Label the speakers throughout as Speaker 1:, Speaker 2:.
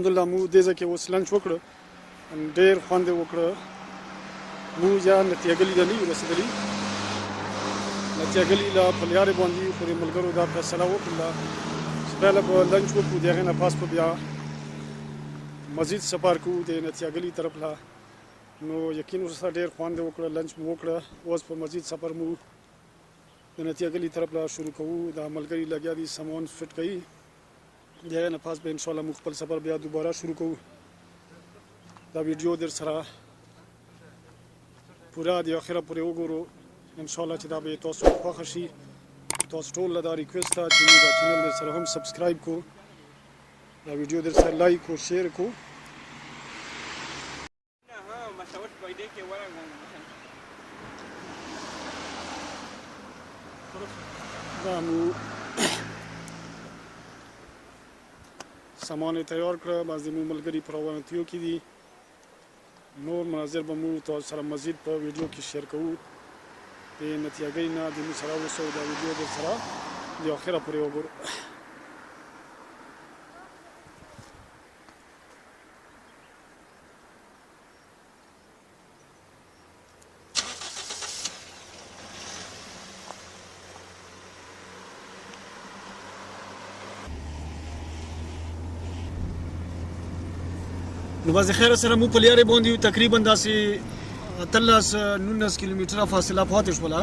Speaker 1: الحمدلله مو دې ځای کې اوس لنچ وکړه ډېر خوند یې وکړه مو یا نتیاګلي ته نه یو رسېدلي نتیاګلي له په لارې باندې خو د ملګرو دا فیصله وکړله چې پهله به لنچ وکړو د هغې نه پاس به بیا مزید سفر کوو د نتیاګلي طرف له نو یقین ورسره ډېر خوند یې وکړه لنچ مو وکړه اوس په مزید سفر مو د نتیاګلي طرف له شروع کوو دا ملګري لګیا دي سامان فټ کوي د هغې نه پاس به انشاءالله موږ خپل سفر بیا دوباره شروع کوو دا ویډیو در سره پوره د اخره پورې وګورو انشاءالله چې دا به تاسو خوښه شي تاسو ټول له دا ریکویسټ ده چې موږ دا چینل در سره هم سبسکرایب کړو دا ویډیو در سره لایک او شیر کړو دا مو سامان یې تیار کړه بعضې مو ملګري په روانتیو کې دي نور مناظر به مو تاسو سره مزید په ویډیو کې شیر کوو د نتیاګۍ نه د مو سره اوسو دا ویډیو در سره د اخره پورې وګورو نو بس خیر سره مو په لارې باندې یو تقریبا داسې 18-19 کیلومتره فاصله پاتې شوله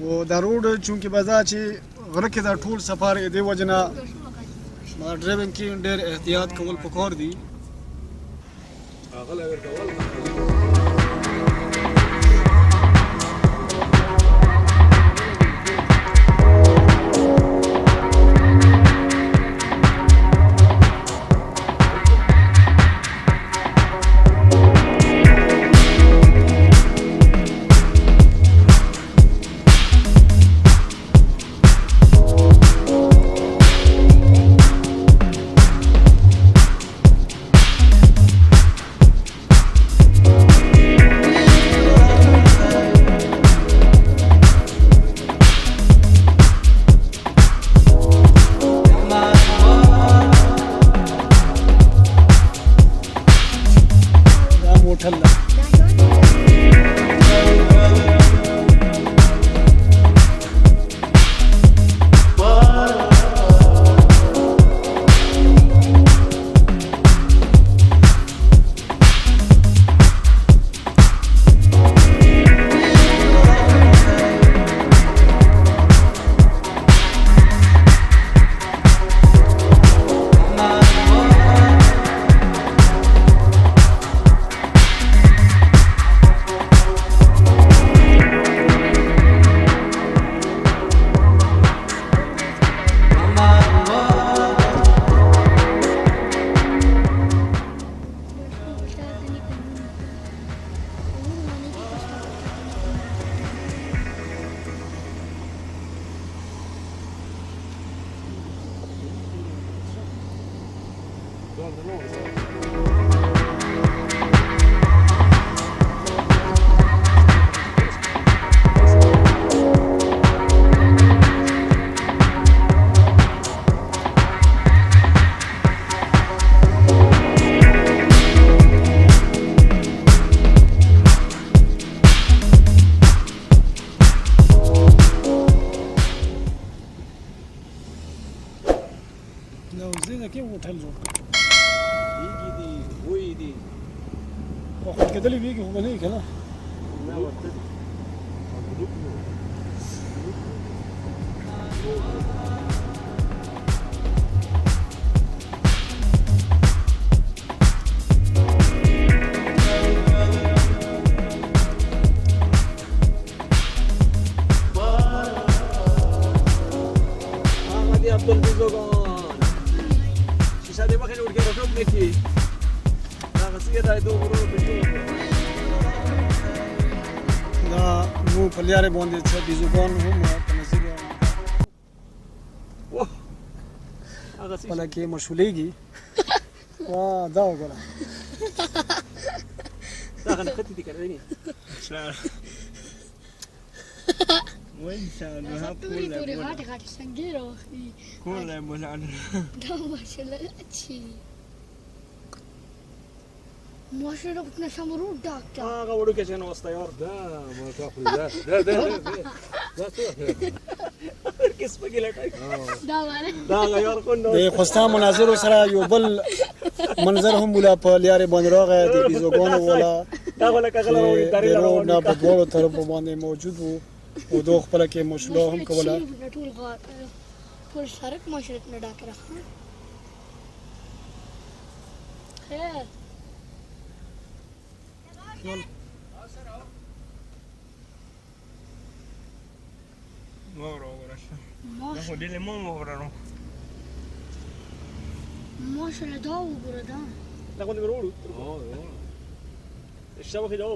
Speaker 1: و دا روډ چونکې به دا چې غره کې دا ټول سفر د دې وجې نه ډرایوینګ کې ډېر احتیاط کول پکار دي होटल जो
Speaker 2: يجي دي وي دي
Speaker 1: وقت كده اللي بيجي هو ليه كده
Speaker 2: لا وقت عبد الفيزوغان شيشة دي ما خلي ورجع ركوب نكي لا غسير رايدو غرور بيجو
Speaker 1: دا مو پلیاره باندې چې بيزوګان هم په نظر
Speaker 2: واه هغه څه
Speaker 1: بلکې مشولېږي وا دا وګوره
Speaker 2: دا غنختي دي کړې وإنسان
Speaker 3: توري توري غاټه غاټه څنګه راوخی
Speaker 2: كل مولانا
Speaker 3: دا ماشاءالله اچھی ماشاءالله كنا شمرود داكتا
Speaker 2: غورو كشان وسط يار
Speaker 4: ده ما تاخذ ده
Speaker 2: كيس بقي لك
Speaker 3: دا واره
Speaker 2: دا غيار كنا
Speaker 1: د خوستا مناظر سره یو بل منظر هم ولا په لیارې باندې راغی د بیزوګانو ولا
Speaker 2: دا ولا كغلا وي داري
Speaker 1: د
Speaker 2: لا
Speaker 1: روډ نه په دواړو طرفو باندې موجود وو او دوه خپله کې مشله هم کوله
Speaker 3: ټول غار ټول سرک ماشرت نه ډاک راخ خیر
Speaker 2: مورو ورشه ناخذ لي مو مورو
Speaker 3: ماشاءالله دا وګوره دا
Speaker 2: ناخذ مرورو الشبكه ده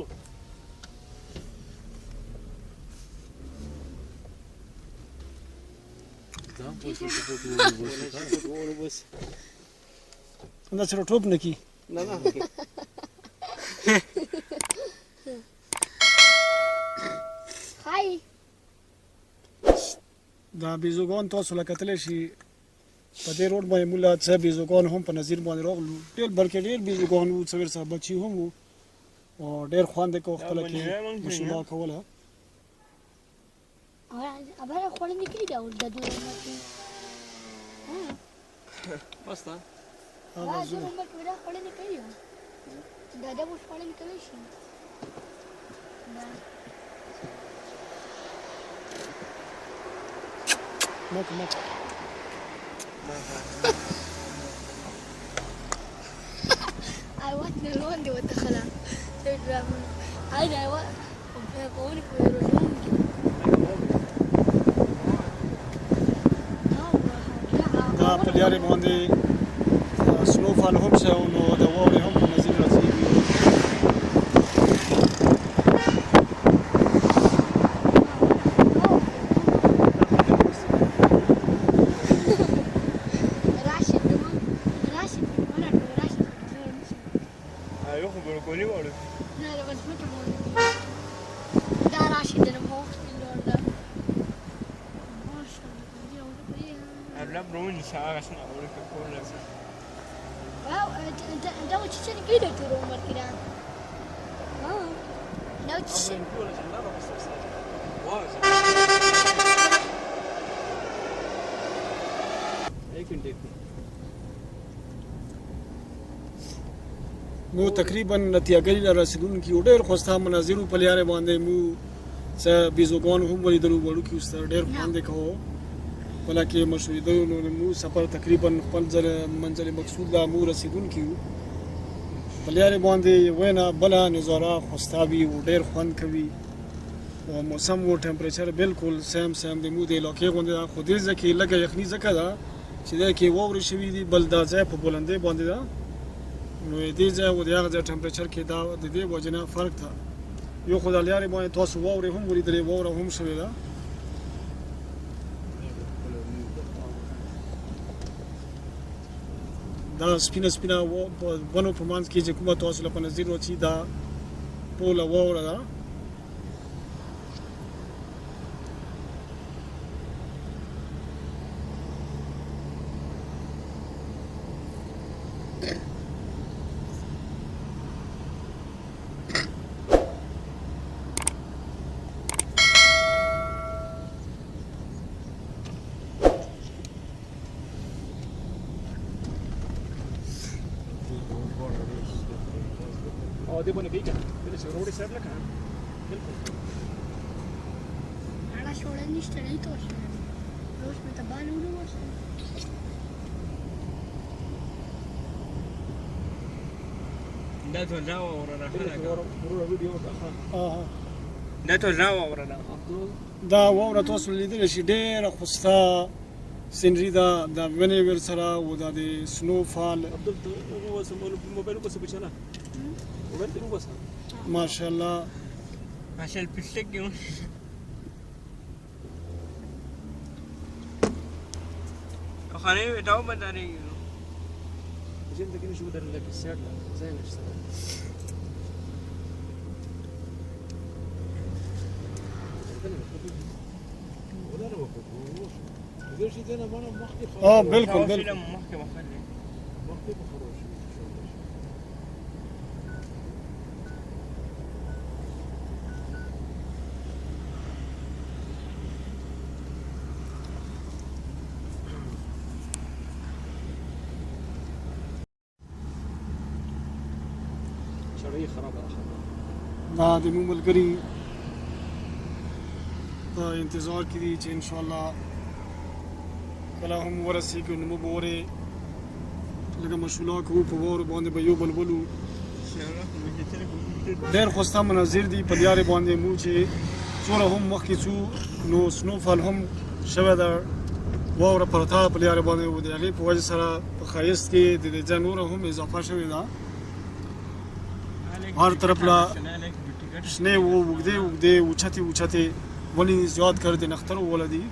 Speaker 2: بس
Speaker 1: دا سره ټوپ نه کی
Speaker 2: لا لا
Speaker 3: هاي
Speaker 1: دا بیزوګان تاسو له کتلی شي په دې روډ باندې موږ له څه بیزوګان هم په نظیر باندې راغلو ډېر بلکې ډېر بیزوګان وو څلور څه بچي هم وو او ډېر خوند یې کوه خپله کې مشوله کوله
Speaker 3: ابا خوړل نه کړي دا ولدا دوه
Speaker 2: بس ده
Speaker 3: دا زه هم کړه خوړل نه کړي دا دا وښ خوړل کوي شي
Speaker 1: مک
Speaker 3: I want the loan de وتخلا I want بقولك ويروحون
Speaker 1: دا په لیارې باندې سنوفال هم شه نو د واورې هم په نظیر راځي
Speaker 2: بروكولي ولا
Speaker 3: لا لا بس متى ده راشد انا مو ده ما شاء الله
Speaker 2: لا بروني ساعة عشان أقول لك كل
Speaker 3: واو انت وش تسوي كده تروح كده لو تسوي مو تقریبا نتیاګری را رسیدونکي ډېر خوستا مناظرو په لیارې باندې مو څه بیزوګان هم ولیدلو وړو کې اوس ډېر خوند کوو ولکه مشهوریدو نو مو سفر تقریبا خپل منزل مقصود لا مو رسیدونکي په لیارې باندې وینا بلا نظاره خوستا وي ډېر خوند کوي او موسم او ټمپریچر بالکل سیم د مو د علاقې غونډه خو دې ځکه لګه یخني ځکه دا چې دا کې ووري شوی دی بل دا ځای په بلندې باندې دا نو دې ځای او د هغه ځای ټمپریچر کې دا د دې وجنه فرق ده یو خو د لیارې باندې تاسو ووري هم ولیدلې ووره هم شوې ده دا سپینه ونو په منځ کې چې کومه تاسو له په نظر راځي دا ټوله واوره ده
Speaker 2: دي بونه بيجا بس روري ساب لك بالكل
Speaker 3: انا شغلاني اشتريته عشان روش متبالي ولا
Speaker 2: ده توزعوا ورا ورا فيديو
Speaker 1: اه
Speaker 2: ده توزعوا ورا
Speaker 1: دا ووره تاسو لیدل شي ډېره خوستا سینري دا د ونې ور سره او دا د سنو فال
Speaker 2: عبد هو سمول موبايل بس بچلا موبايل بس
Speaker 1: ما شاء الله
Speaker 2: عشان البشك خليه يداوم بداري جنت كده شو بدر لك السعر زين اشتغل
Speaker 4: زي شي انا ما مخي
Speaker 3: بالکل بالکل
Speaker 4: مخي بخروش
Speaker 2: شرعي خراب
Speaker 3: دا د مو ملګري په انتظار کې دي چې ان شاء الله کله هم ورسېږو نو موږ به ورې لږه مشغولا کوو په واورو باندې به یو بل ولو ډېر ښایسته مناظر دي په لیارې باندې مو چې څومره هم مخکې څو نو سنوفال هم شوی ده واوره پرته په لیارې باندې و د هغې په وجه سره په ښایست کې د دې ځای نوره هم اضافه شوې ده هر طرف لا شنې و اوږدې اوږدې اوچتې اوچتې ونې زیات کر د نخترو وله دي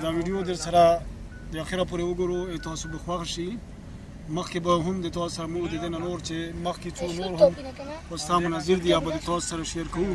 Speaker 3: دا ویډیو در سره د اخره پورې وګورو تاسو به خوښ شي مخکې به هم د تاسو سره موږ د دې نه نور چې مخکې څو نور هم ښایسته مناظر دي یا به د تاسو سره شیر کوو